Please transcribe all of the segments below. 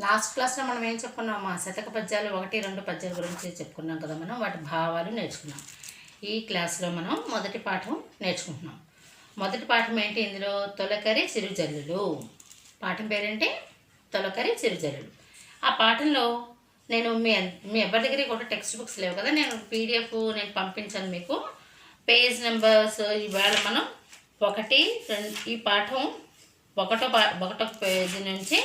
Last క్లాస్లో మనం ఏం చెప్పుకున్నాం? మా శతక పద్యాలు 1, 2 పద్యాల గురించి చెప్పుకున్నాం కదా. మనం వాటి భావాలు నేర్చుకున్నాం. ఈ క్లాస్లో మనం మొదటి పాఠం నేర్చుకుంటున్నాం. మొదటి పాఠం ఏంటి? ఇందులో తొలకరి చిరుజల్లులు. పాఠం పేరేంటి? తొలకరి చిరుజల్లులు. ఆ పాఠంలో నేను మీ ఎవరి దగ్గర కూడా టెక్స్ట్ బుక్స్ లేవు కదా, నేను పీడిఎఫ్ నేను పంపించాను మీకు. పేజ్ నెంబర్స్ ఇవాళ మనం 1, 2 ఈ పాఠం ఒకటో పేజీ నుంచి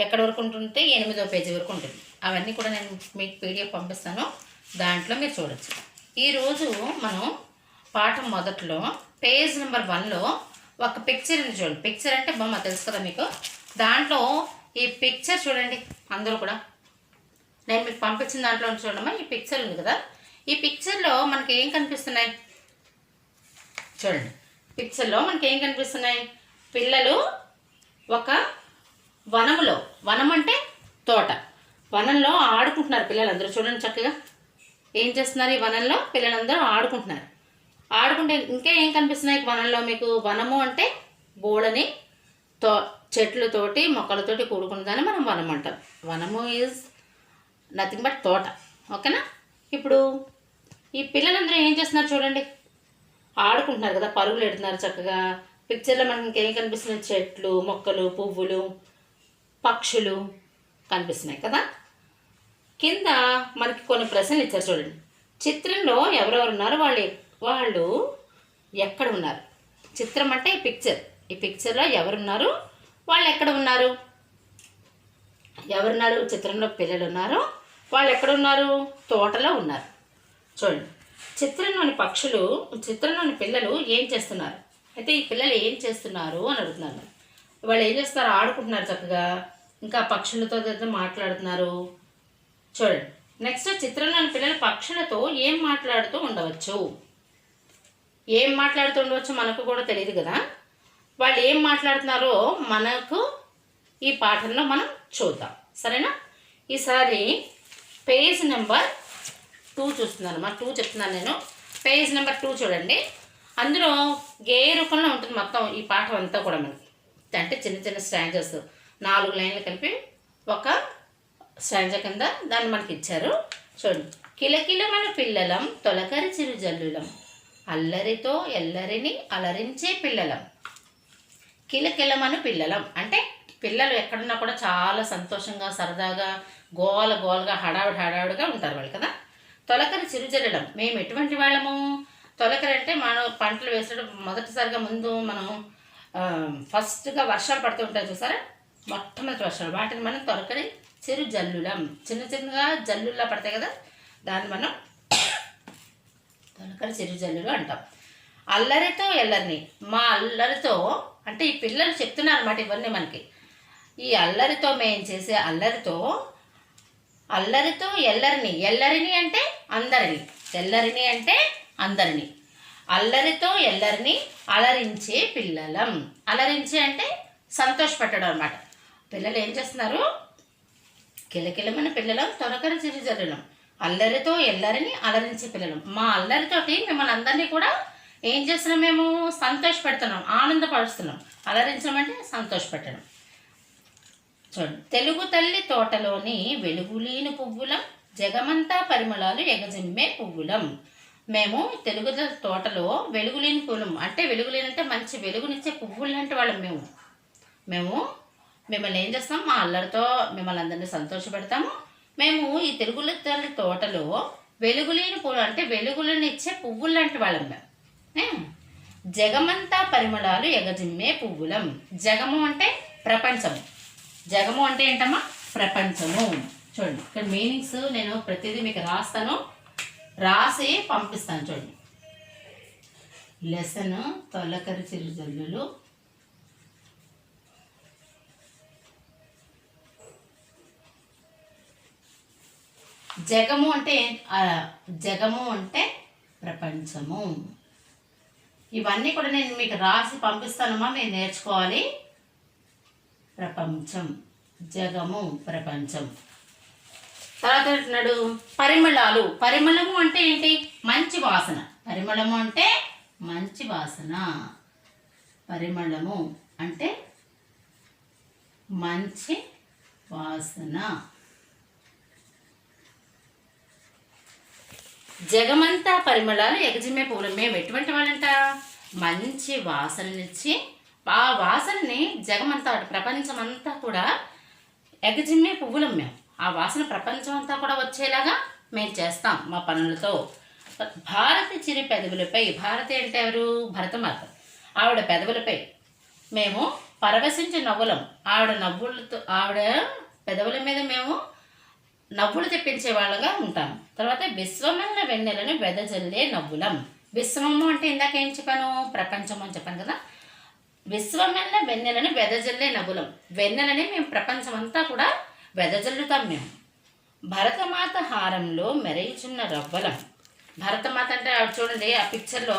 ఎక్కడి వరకు ఉంటుంటే 8వ పేజీ వరకు ఉంటుంది. అవన్నీ కూడా నేను మీకు పీడిఎఫ్ పంపిస్తాను, దాంట్లో మీరు చూడొచ్చు. ఈరోజు మనం పాఠం మొదట్లో పేజ్ నెంబర్ 1లో ఒక పిక్చర్ ఉంది చూడండి. పిక్చర్ అంటే బొమ్మ, తెలుసు కదా మీకు. దాంట్లో ఈ పిక్చర్ చూడండి. అందరూ కూడా నేను మీకు పంపించిన దాంట్లో చూడమ్మా, ఈ పిక్చర్ ఉంది కదా. ఈ పిక్చర్లో మనకి ఏం కనిపిస్తున్నాయి చూడండి. పిక్చర్లో మనకి ఏం కనిపిస్తున్నాయి? పిల్లలు ఒక వనములో, వనం అంటే తోట, వనంలో ఆడుకుంటున్నారు పిల్లలందరూ. చూడండి చక్కగా ఏం చేస్తున్నారు? ఈ వనంలో పిల్లలందరూ ఆడుకుంటున్నారు. ఆడుకుంటే ఇంకా ఏం కనిపిస్తున్నాయి వనంలో మీకు? వనము అంటే బోడని చెట్లతోటి మొక్కలతోటి కూడుకున్నదాన్ని మనం వనం అంటాం. వనము ఈజ్ నథింగ్ బట్ తోట. ఓకేనా? ఇప్పుడు ఈ పిల్లలందరూ ఏం చేస్తున్నారు చూడండి, ఆడుకుంటున్నారు కదా, పరుగులు ఎడుతున్నారు చక్కగా. పిక్చర్లో మనకి ఇంకేం కనిపిస్తున్నాయి? చెట్లు, మొక్కలు, పువ్వులు, పక్షులు కనిపిస్తున్నాయి కదా. కింద మనకి కొన్ని ప్రశ్నలు ఇచ్చారు చూడండి. చిత్రంలో ఎవరెవరు ఉన్నారు, వాళ్ళు ఎక్కడ ఉన్నారు? చిత్రం అంటే ఈ పిక్చర్. ఈ పిక్చర్లో ఎవరున్నారు, వాళ్ళు ఎక్కడ ఉన్నారు? ఎవరున్నారు? చిత్రంలో పిల్లలు ఉన్నారు, వాళ్ళు ఎక్కడ ఉన్నారు? తోటలో ఉన్నారు. చూడండి, చిత్రంలోని పిల్లలు ఏం చేస్తున్నారు? అయితే ఈ పిల్లలు ఏం చేస్తున్నారు అని అడుగుతున్నారు. వాళ్ళు ఏం చేస్తున్నారు? ఆడుకుంటున్నారు చక్కగా, ఇంకా పక్షులతో మాట్లాడుతున్నారు. చూడండి నెక్స్ట్, చిత్రంలోని పిల్లలు పక్షులతో ఏం మాట్లాడుతూ ఉండవచ్చు? ఏం మాట్లాడుతూ ఉండవచ్చు మనకు కూడా తెలియదు కదా. వాళ్ళు ఏం మాట్లాడుతున్నారో మనకు ఈ పాఠంలో మనం చూద్దాం, సరేనా? ఈసారి పేజ్ నెంబర్ 2 చూస్తున్నాను. 2 చెప్తున్నాను నేను. పేజ్ నెంబర్ 2 చూడండి. అందులో గేయ రూపంలో ఉంటుంది మొత్తం ఈ పాఠం అంతా కూడా మనకి. అంటే చిన్న చిన్న స్టాంజర్స్, 4 లైన్లు కలిపి ఒక స్టాంజా కింద దాన్ని మనకి ఇచ్చారు. చూడండి, కిలకిలమను పిల్లలం తొలకరి చిరుజల్లులం, అల్లరితో ఎల్లరిని అలరించే పిల్లలం. కిలకిలమను పిల్లలం అంటే పిల్లలు ఎక్కడున్నా కూడా చాలా సంతోషంగా, సరదాగా, గోలగా, హడావిడిగా ఉంటారు వాళ్ళు కదా. తొలకరి చిరుజల్లులం, మేము ఎటువంటి వాళ్ళము? తొలకరి అంటే మనం పంటలు వేసడం మొదటిసారిగా ముందు మనం ఫస్ట్గా వర్షాలు పడుతూ ఉంటాయి చూసారా, మొట్టమొదటి వర్షాలు, వాటిని మనం తొలకరి చిరుజల్లులం, చిన్నగా జల్లుల్లా పడతాయి కదా, దాన్ని మనం తొలకరి చిరుజల్లులు అంటాం. అల్లరితో ఎల్లరిని, మా అల్లరితో అంటే ఈ పిల్లలు చెప్తున్నారు అన్నమాట ఇవన్నీ మనకి. ఈ అల్లరితో మేము చేసే అల్లరితో ఎల్లరిని అంటే అందరిని, ఎల్లరిని అంటే అందరిని, అల్లరితో ఎల్లరిని అలరించే పిల్లలం. అలరించే అంటే సంతోషపెట్టడం అన్నమాట. పిల్లలు ఏం చేస్తున్నారు? కిలకిలమైన పిల్లలం తొలకరి చిరుజల్లులం, అల్లరితో ఎల్లరిని అలరించే పిల్లలం. మా అల్లరితోటి మిమ్మల్ని అందరినీ కూడా ఏం చేస్తున్నాం? మేము సంతోషపెడుతున్నాం, ఆనందపరుస్తున్నాం. అలరించడం అంటే సంతోషపెట్టడం. చూడండి, తెలుగు తల్లి తోటలోని వెలుగులీని పువ్వులం, జగమంతా పరిమళాలు ఎగజిమ్మే పువ్వులం. మేము తెలుగు తోటలో వెలుగులేని పువ్వులం అంటే వెలుగులేనంటే మంచి వెలుగునిచ్చే పువ్వులు లాంటి వాళ్ళం. మేము మిమ్మల్ని ఏం చేస్తాం? మా అల్లరితో మిమ్మల్ని అందరినీ సంతోషపెడతాము. మేము ఈ తెలుగు తల్లి తోటలో వెలుగులేని పువ్వులు అంటే వెలుగులనిచ్చే పువ్వులు లాంటి వాళ్ళం మేము. జగమంతా పరిమళాలు ఎగజిమ్మే పువ్వులం. జగము అంటే ప్రపంచము. జగము అంటే ఏంటమ్మా? ప్రపంచము. చూడండి, ఇక్కడ మీనింగ్స్ నేను ప్రతిదీ మీకు రాసి పంపిస్తాను. చూడండి, లెసన్ తొలకరి చిరుజల్లులు, జగము అంటే ప్రపంచము. ఇవన్నీ కూడా నేను మీకు రాసి పంపిస్తానమ్మా, మీరు నేర్చుకోవాలి. ప్రపంచం, జగము, ప్రపంచం. తర్వాత అంటున్నాడు పరిమళాలు. పరిమళము అంటే ఏంటి? మంచి వాసన. పరిమళము అంటే మంచి వాసన. పరిమళము అంటే మంచి వాసన. జగమంతా పరిమళాలు ఎగజిమ్మే పువ్వులు. మేము ఎటువంటి వాళ్ళంట, మంచి వాసననిచ్చి ఆ వాసనని జగమంతా ప్రపంచమంతా కూడా ఎగజిమ్మే పువ్వులం మేము. ఆ వాసన ప్రపంచం అంతా కూడా వచ్చేలాగా మేము చేస్తాం మా పనులతో. భారతి చిరి పెదవులపై, భారతి అంటే ఎవరు, భరతమాత, ఆవిడ పెదవులపై మేము పరవశించి నవ్వులం. ఆవిడ పెదవుల మీద మేము నవ్వులు తెప్పించే వాళ్ళగా ఉంటాం. తర్వాత విశ్వమల్ల వెన్నెలను వెదజల్లే నవ్వులం. విశ్వము అంటే ఇందాక ఏం చెప్పాను, ప్రపంచం అని చెప్పాను కదా. విశ్వమల్ల వెన్నెలను వెదజల్లే నవ్వులం. వెన్నెలని మేము ప్రపంచం అంతా కూడా వెదజల్లుతాం మేము. భరతమాత హారంలో మెరయుచున్న రవ్వలం. భరతమాత అంటే ఆవిడ చూడండి, ఆ పిక్చర్లో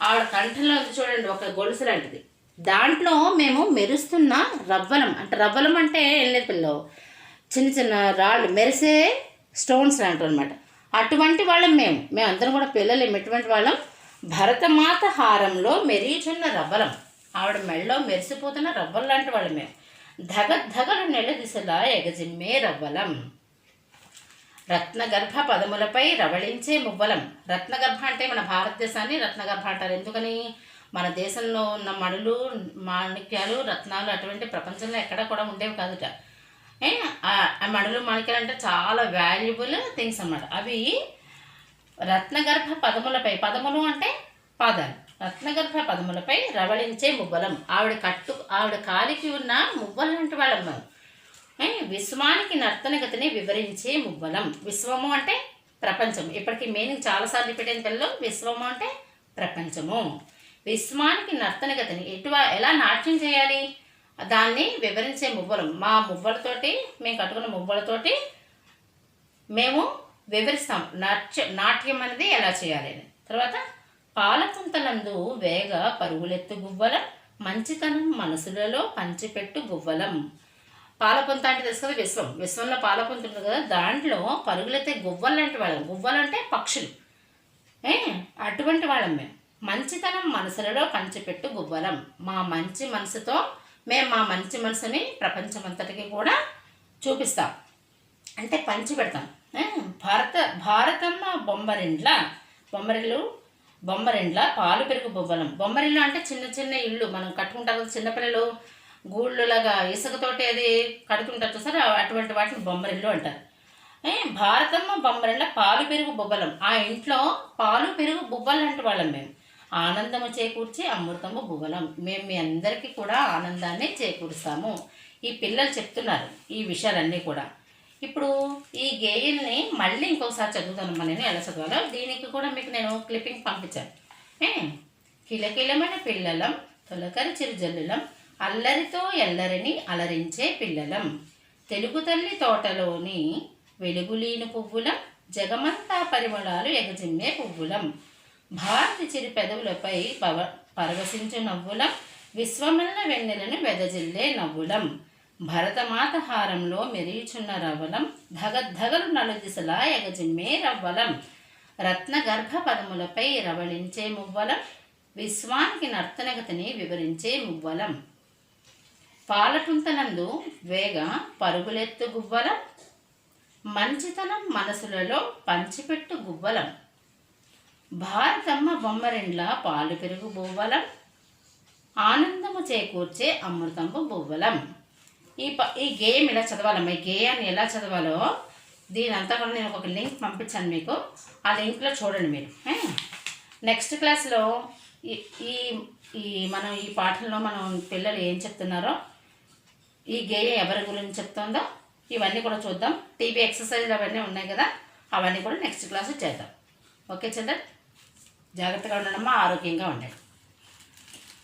ఆవిడ కంఠంలో చూడండి ఒక గొలుసు లాంటిది, దాంట్లో మేము మెరుస్తున్న రవ్వలం. అంటే రవ్వలం అంటే వెళ్ళే పిల్లలు చిన్న చిన్న రాళ్ళు మెరిసే స్టోన్స్ లాంటివి అనమాట. అటువంటి వాళ్ళం మేము అందరం కూడా పిల్లలు ఎటువంటి వాళ్ళం, భరతమాత హారంలో మెరియుచున్న రవ్వలం. ఆవిడ మెళ్ళలో మెరిసిపోతున్న రవ్వల లాంటి వాళ్ళం మేము. ధగధగలు నెల దిశలా ఎగజిమ్మే రవ్వలం. రత్నగర్భ పదములపై రవళించే మువ్వలం. రత్నగర్భ అంటే మన భారతదేశాన్ని రత్నగర్భ అంటారు. ఎందుకని, మన దేశంలో ఉన్న మణులు, మాణిక్యాలు, రత్నాలు అటువంటి ప్రపంచంలో ఎక్కడ కూడా ఉండేవి కాదుట. ఆ మణులు, మాణిక్యాలు అంటే చాలా వాల్యుబుల్ థింగ్స్ అన్నమాట. అవి రత్నగర్భ పదములపై, పదములు అంటే పాదాలు, రత్నగర్భ పదములపై రవళించే మువ్వలం. ఆవిడ కాలికి ఉన్న మువ్వలు లాంటి వాళ్ళం మనం. విశ్వానికి నర్తనగతిని వివరించే మువ్వలం. విశ్వము అంటే ప్రపంచం. ఇప్పటికీ మీనింగ్ చాలాసార్లు రిపీట్ పిల్లలు. విశ్వము అంటే ప్రపంచము. విశ్వానికి నర్తనగతిని ఎలా నాట్యం చేయాలి దాన్ని వివరించే మువ్వలం. మా మువ్వలతోటి, మేము కట్టుకున్న మువ్వలతోటి మేము వివరిస్తాం నాట్యం అనేది ఎలా చేయాలి అని. తర్వాత పాలపుంతలందు వేగ పరుగులెత్తు గువ్వలం, మంచితనం మనసులలో పంచిపెట్టు గువ్వలం. పాలపుంత అంటే తెలుసు కదా, విశ్వంలో పాలపుంత ఉంటుంది కదా, దాంట్లో పరుగులెత్తే గువ్వలు లాంటి వాళ్ళం. గువ్వలు అంటే పక్షులు. అటువంటి వాళ్ళం మేము. మంచితనం మనసులలో పంచిపెట్టు గువ్వలం. మా మంచి మనసుతో మేము మా మంచి మనసుని ప్రపంచమంతటికి కూడా చూపిస్తాం, అంటే పంచి పెడతాం. భారతమ్మ బొమ్మరిండ్ల పాలు పెరుగు బొవ్వలం. బొమ్మరిల్లు అంటే చిన్న చిన్న ఇళ్ళు మనం కట్టుకుంటాం కదా, చిన్నపిల్లలు గూళ్ళలాగా ఇసుకతోటి అది కడుతుంటారు చూసారు, అటువంటి వాటిని బొమ్మరిల్లు అంటారు. భారతమ్మ బొమ్మరిళ్ళ పాలు పెరుగు బొబ్బలం. ఆ ఇంట్లో పాలు పెరుగు బువ్వలు లాంటి వాళ్ళం మేము. ఆనందము చేకూర్చి అమృతము బువ్వలం. మేము మీ అందరికీ కూడా ఆనందాన్ని చేకూరుస్తాము. ఈ పిల్లలు చెప్తున్నారు ఈ విషయాలన్నీ కూడా. ఇప్పుడు ఈ గేయాన్ని మళ్ళీ ఇంకొకసారి చదువుతానమ్మా నేను, ఎలా చదవాలో. దీనికి కూడా మీకు నేను క్లిప్పింగ్ పంపించాను. కిలకిలమైన పిల్లలం తొలకరి చిరుజల్లులం, అల్లరితో ఎల్లరిని అలరించే పిల్లలం, తెలుగు తల్లి తోటలోని వెలుగులీను పువ్వులం, జగమంతా పరిమళాలు ఎగజిమ్మే పువ్వులం, భారతి చిరి పెదవులపై పరవశించు నవ్వులం, విశ్వమల్ల వెన్నెలను వెదజిల్లే నవ్వులం, భరతమాత హారంలో మెరియుచున్న రవ్వలం, ధగధగలు నలుదిశలా ఎగజిమ్మే రవ్వలం, రత్నగర్భ పదములపై రవళించే మువ్వలం, విశ్వానికి నర్తనగతిని వివరించే మువ్వలం, పాలపుంతనందు వేగ పరుగులెత్తు గువ్వలం, మంచితనం మనసులలో పంచిపెట్టు గువ్వలం, భారతమ్మ బొమ్మరిండ్ల పాలు పెరుగు బువ్వలం, ఆనందము చేకూర్చే అమృతంబు బువ్వలం. ఈ గేమ్ ఇలా చదవాలమ్మా. ఈ గేయాన్ని ఎలా చదవాలో దీనంతా కూడా నేను ఒక లింక్ పంపించాను మీకు. ఆ లింక్లో చూడండి మీరు. నెక్స్ట్ క్లాస్లో మనం ఈ పాఠంలో మనం పిల్లలు ఏం చెప్తున్నారో, ఈ గేయం ఎవరి గురించి చెప్తుందో ఇవన్నీ కూడా చూద్దాం. టీవీ ఎక్సర్సైజ్ అవన్నీ ఉన్నాయి కదా, అవన్నీ కూడా నెక్స్ట్ క్లాస్ చేద్దాం. ఓకే చిల్డ్రన్, జాగ్రత్తగా ఉండడమ్మా, ఆరోగ్యంగా ఉండండి.